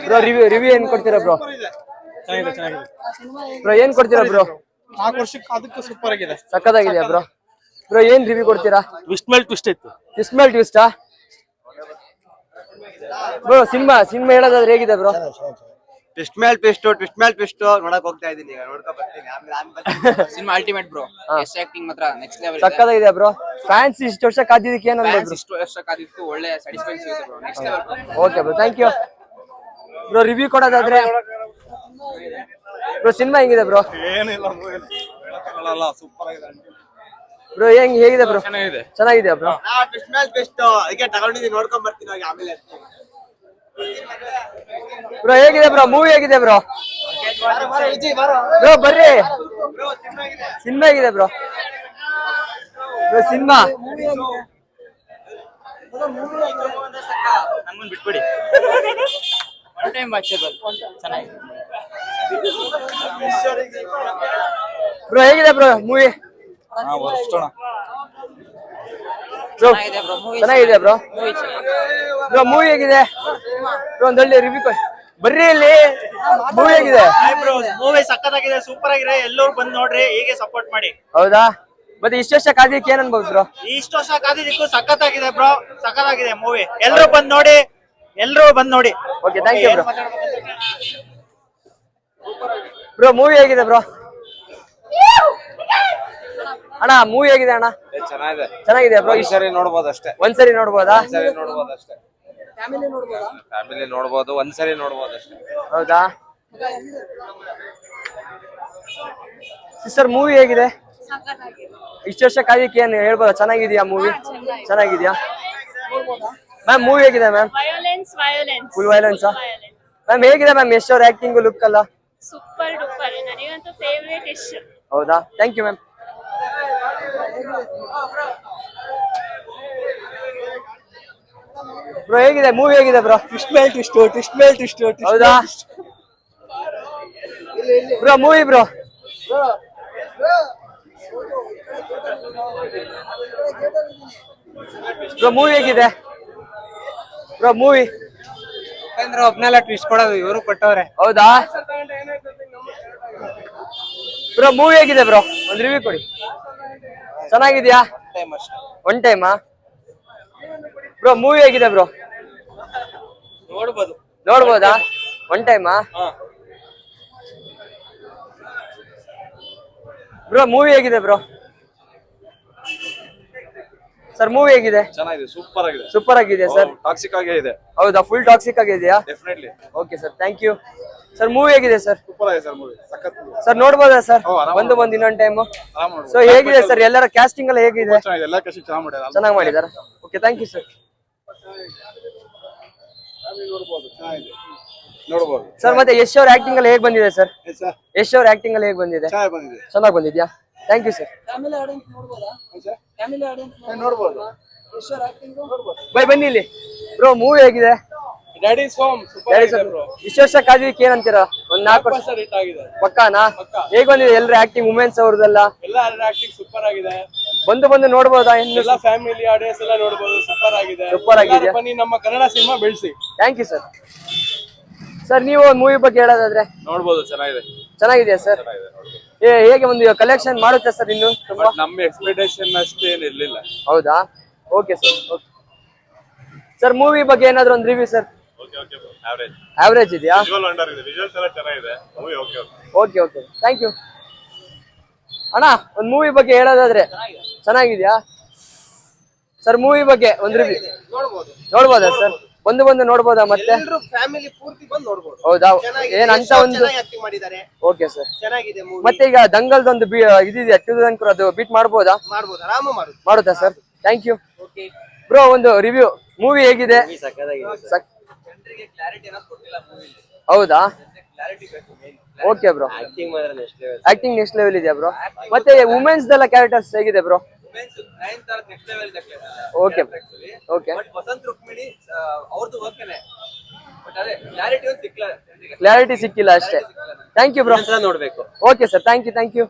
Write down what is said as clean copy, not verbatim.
Bro review ಏನ್ ಕೊಡ್ತೀರಾ bro? Bro ಏನ್ ಕೊಡ್ತೀರಾ ಬ್ರೋ? 4 ವರ್ಷಕ್ಕೆ ಅದಕ್ಕೆ ಸೂಪರ್ ಆಗಿದೆ, ಸಕ್ಕತ್ತಾಗಿದೆಯಾ ಬ್ರೋ? ಬ್ರೋ ಏನ್ ರಿವ್ಯೂ ಕೊಡ್ತೀರಾ? ಟ್ವಿಸ್ಟ್ ಮೇಲೆ ಟ್ವಿಸ್ಟ್ ಇತ್ತು. ಟ್ವಿಸ್ಟ್ ಮೇಲೆ ಟ್ವಿಸ್ಟಾ ಬ್ರೋ? ಸಿನಿಮಾ ಹೇಳೋದಾದ್ರೆ ಹೇಗಿದೆ ಬ್ರೋ? ಟ್ವಿಸ್ಟ್ ಮೇಲೆ ಟ್ವಿಸ್ಟ್ ನೋಡಕ್ ಹೋಗ್ತಾ ಇದೀನಿ, ಈಗ ನೋಡ್ಕೊ ಬರ್ತೀನಿ ಆಮೇಲೆ. Cinema ultimate bro. Yes acting ಮಾತ್ರ ನೆಕ್ಸ್ಟ್ ಲೆವೆಲ್. ಸಕ್ಕತ್ತಾಗಿದೆ ಬ್ರೋ. ಫ್ಯಾನ್ಸ್ ಇಷ್ಟು ವರ್ಷ ಕಾದಿದ್ದಕ್ಕೆ ಏನು ಅನ್ಬೋದು? ಇಷ್ಟು ವರ್ಷ ಕಾದಿತ್ತು, ಒಳ್ಳೆ ಸ್ಯಾಟಿಸ್ಫ್ಯಾಕ್ಷನ್ ಸಿಗುತ್ತೆ bro. Next level. Okay bro, thank you bro. Review ಕೊಡೋದಾದ್ರೆ ಬ್ರೋ ಸಿನಿಮಾ ಹೆಂಗಿದೆ ಬ್ರೋ? ಏನಿಲ್ಲ ಸೂಪರ್ ಆಗಿದೆ ಬ್ರೋ. ಹೇಗಿದೆ ಬ್ರೋ? ಚೆನ್ನಾಗಿದೆಯಾ ಬ್ರೋ? ಟ್ವಿಸ್ಟ್ ಮೇಲೆ ಟ್ವಿಸ್ಟ್ ಅದಕ್ಕೆ ತಗೊಂಡಿದ್ದೀನಿ, ನೋಡ್ಕೊಂಡ್ ಬರ್ತೀನಿ ಆಮೇಲೆ. ಬ್ರೋ ಹೇಗಿದೆ ಬ್ರೋ? ಮೂವಿ ಹೇಗಿದೆ ಬ್ರೋ? ಬ್ರೋ ಬರ್ರಿ, ಸಿನಿಮಾ ಹೇಗಿದೆ ಬ್ರೋ? ಸಿನಿಮಾ ನಮ್ಮನ್ನ ಬಿಟ್ಬಿಡಿ. ಒನ್ ಟೈಮ್ ವಾಚಬಲ್, ಚೆನ್ನಾಗಿದೆ ಬ್ರೋ. ಹೇಗಿದೆ ಬ್ರೋ ಮೂವಿ? ಚೆನ್ನಾಗಿದೆ ಬ್ರೋ. ಬ್ರೋ ಮೂವಿ ಹೇಗಿದೆ ಬ್ರೋ? ಒಂದು ಒಳ್ಳೆ ರಿವ್ಯೂ ಬರ್ರಿ ಇಲ್ಲಿ. ಮೂವಿ ಹೇಗಿದೆ? ಮೂವಿ ಸಕ್ಕತ್ತಾಗಿದೆ, ಸೂಪರ್ ಆಗಿದೆ, ಎಲ್ಲರೂ ಬಂದು ನೋಡ್ರಿ, ಹೀಗೆ ಸಪೋರ್ಟ್ ಮಾಡಿ. ಹೌದಾ? ಮತ್ತೆ ಇಷ್ಟು ವರ್ಷ ಕಾದಿದ್ದಕ್ಕೆ ಏನ್ ಅನ್ಬೋದು ಬ್ರೋ? ಇಷ್ಟು ವರ್ಷ ಕಾದಿದ್ದಕ್ಕೂ ಸಕ್ಕತ್ತಾಗಿದೆ ಬ್ರೋ, ಸಕ್ಕತ್ತಾಗಿದೆ ಮೂವಿ. ಎಲ್ಲರೂ ಬಂದು ನೋಡಿ. Okay, thank you bro. Bro movie ಹೇಗಿದೆ ಬ್ರೋ? ಅಣ್ಣ ಮೂವಿ ಹೇಗಿದೆ ಅಣ್ಣ? ಚೆನ್ನಾಗಿದೆ ಬ್ರೋ. ಒಂದ್ಸರಿ ನೋಡ್ಬೋದು ಅಷ್ಟೇ. ಒಂದ್ಸರಿ ನೋಡ್ಬೋದಾ? ಫ್ಯಾಮಿಲಿ ನೋಡ್ಬೋದು, ಒಂದ್ಸರಿ ನೋಡ್ಬೋದು ಅಷ್ಟೇ. ಹೌದಾ? ಸಿಸ್ಟರ್ ಮೂವಿ ಹೇಗಿದೆ? ಇಷ್ಟು ವರ್ಷ ಕಾದಿಕ್ಕೆ ಏನ್ ಹೇಳ್ಬೋದಾ? ಚೆನ್ನಾಗಿದ್ಯಾ ಮೂವಿ? ಚೆನ್ನಾಗಿದ್ಯಾ ಮ್ಯಾಮ್? ಮೂವಿ ಹೇಗಿದೆ ಮ್ಯಾಮ್? Full violence ma'am? ಹೇಗಿದೆ ಮ್ಯಾಮ್ ಯಶ್ ಅವ್ರ ಆಕ್ಟಿಂಗ್, ಲುಕ್ ಎಲ್ಲ? ಸೂಪರ್ ಡೂಪರ್, ನನಗಂತೂ ಫೇವರೇಟ್ ಯಶ್. ಹೌದಾ? Thank you ma'am. ಬ್ರೋ ಹೇಗಿದೆ ಮೂವಿ? ಹೇಗಿದೆ ಬ್ರೋ? ಟ್ವಿಸ್ಟ್ ಮೇಲೆ ಟ್ವಿಸ್ಟ್. ಹೌದಾ ಬ್ರೋ? ಮೂವಿ ಬ್ರೋ ಮೂವಿ ಹೇಗಿದೆ ಬ್ರೋ? ಮೂವಿ ಒಬ್ನೆಲ್ಲ ಟ್ವಿಸ್ಟ್ ಕೊಡೋದು ಇವರು ಕೊಟ್ಟವ್ರೆ. ಹೌದಾ ಬ್ರೋ? ಮೂವಿ ಹೇಗಿದೆ ಬ್ರೋ? ಒಂದು ರಿವ್ಯೂ ಕೊಡಿ. ಚೆನ್ನಾಗಿದ್ಯಾ? ಒನ್ ಟೈಮಾ ಬ್ರೋ? ಮೂವಿ ಹೇಗಿದೆ ಬ್ರೋ? ನೋಡ್ಬೋದಾ? ಒನ್ ಟೈಮಾ ಬ್ರೋ? ಮೂವಿ ಹೇಗಿದೆ ಬ್ರೋ? ಸರ್ ಮೂವಿ ಹೇಗಿದೆ? ಚೆನ್ನಾಗಿದೆ, ಸೂಪರ್ ಆಗಿದೆ. ಸೂಪರ್ ಆಗಿದೆ ಸರ್. ಟಾಕ್ಸಿಕ್ ಆಗೇ ಇದೆ. ಹೌದಾ? ಫುಲ್ ಟಾಕ್ಸಿಕ್ ಆಗಿದೆಯಾ? Definitely. Okay sir, thank you sir. Movie ಹೇಗಿದೆ ಸರ್? ಸೂಪರ್ ಆಗಿದೆ ಸರ್ ಮೂವಿ, ಸಖತ್ ಮೂವಿ ಸರ್. ನೋಡ್ಬೋದಾ ಸರ್? ಒಂದು ಇನ್ನೊಂದು ಟೈಮ್. ಸೊ ಹೇಗಿದೆ ಸರ್? ಎಲ್ಲರ ಕ್ಯಾಸ್ಟಿಂಗ್ ಎಲ್ಲ ಹೇಗಿದೆ? ಎಲ್ಲ ಕಷ್ಟ ಚೆನ್ನಾಗಿ ಮಾಡಿದಾರ. Okay, thank you sir. ನೋಡ್ಬೋದು ಸರ್. ಮತ್ತೆ ಯಶ್ ಅವ್ರ ಆಕ್ಟಿಂಗ್ ಎಲ್ಲ ಹೇಗ್ ಬಂದಿದೆ ಸರ್? ಯಶ್ ಅವ್ರ ಆಕ್ಟಿಂಗ್ ಎಲ್ಲ ಹೇಗ್ ಬಂದಿದೆ? ಚೆನ್ನಾಗಿ ಬಂದಿದ್ಯಾ? Thank you sir. ಬೈ ಬನ್ನಿ ಇಲ್ಲಿ ಬ್ರೋ. ಮೂವಿ ಹೇಗಿದೆ? ಇಷ್ಟು ವರ್ಷ ಕಾದಿದ್ದಕ್ಕೆ ಏನಂತೀರಾ? ಒಂದ್ 4 ವರ್ಷ ಪಕ್ಕಾನಾ? ಹೇಗ್ ಬಂದಿದೆ ಎಲ್ಲರ ಆಕ್ಟಿಂಗ್? ವುಮೆನ್ಸ್ ಅವ್ರದೆಲ್ಲ ಸೂಪರ್ ಆಗಿದೆ. ಬಂದು ನೋಡ್ಬೋದಾ? ಎಲ್ಲ ಫ್ಯಾಮಿಲಿ ಆಡಿಯನ್ಸ್ ಎಲ್ಲ ನೋಡಬಹುದು. ಸೂಪರ್ ಆಗಿದೆ. ಬನ್ನಿ ನಮ್ಮ ಕನ್ನಡ ಸಿನಿಮಾ ಬೆಳೆಸಿ. Thank you sir. ಸರ್ ನೀವು ಮೂವಿ ಬಗ್ಗೆ ಹೇಳೋದಾದ್ರೆ? ನೋಡ್ಬೋದು, ಚೆನ್ನಾಗಿದೆಯಾ ಸರ್? ಹೇಗೆ ಒಂದು ಕಲೆಕ್ಷನ್ ಮಾಡುತ್ತೆ ಸರ್ ಇನ್ನು? ನಮ್ಮ ಎಕ್ಸ್ಪೆಕ್ಟೇಷನ್ ಅಷ್ಟೇನಿರ್ಲಿಲ್ಲ. ಹೌದಾ? Okay sir. ಸರ್ ಮೂವಿ ಬಗ್ಗೆ ಏನಾದ್ರು ಒಂದು ರಿವ್ಯೂ ಸರ್? ಆವರೇಜ್ ಇದೆಯಾ? ಓಕೆ ಓಕೆ, ಥ್ಯಾಂಕ್ ಯು ಅಣ್ಣ. ಒಂದು ಮೂವಿ ಬಗ್ಗೆ ಹೇಳೋದಾದ್ರೆ ಚೆನ್ನಾಗಿದ್ಯಾ ಸರ್? ಮೂವಿ ಬಗ್ಗೆ ಒಂದು ರಿವ್ಯೂ ನೋಡ್ಬೋದಾ ಸರ್? ಬಂದು ನೋಡ್ಬೋದಾ? ಮತ್ತೆ ಫ್ಯಾಮಿಲಿ ಪೂರ್ತಿ ಬಂದು ನೋಡ್ಬೋದು. ಹೌದಾ? ಏನಂತ ಒಂದು ಮಾಡಿದ್ದಾರೆ. ಓಕೆ ಸರ್, ಚೆನ್ನಾಗಿದೆ ಮೂವಿ. ಮತ್ತೆ ಈಗ ದಂಗಲ್ದೊಂದು ಇದಿದೆ 2000 ಅದು ಬೀಟ್ ಮಾಡ್ಬೋದಾ? ಆರಾಮ ಮಾಡುತ್ತಾ ಸರ್? Thank you bro. ಒಂದು ರಿವ್ಯೂ ಮೂವಿ ಹೇಗಿದೆ? ಹೌದಾ? Okay bro. Acting next level ಇದೆಯಾ ಬ್ರೋ? ಮತ್ತೆ ವುಮೆನ್ಸ್ ಎಲ್ಲ ಕ್ಯಾರೆಕ್ಟರ್ಸ್ ಹೇಗಿದೆ ಬ್ರೋ? ಓಕೆ ಓಕೆ, ಕ್ಲಾರಿಟಿ ಸಿಕ್ಕಿಲ್ಲ ಅಷ್ಟೇ. Thank you bro. ನೋಡ್ಬೇಕು. Okay sir, thank you.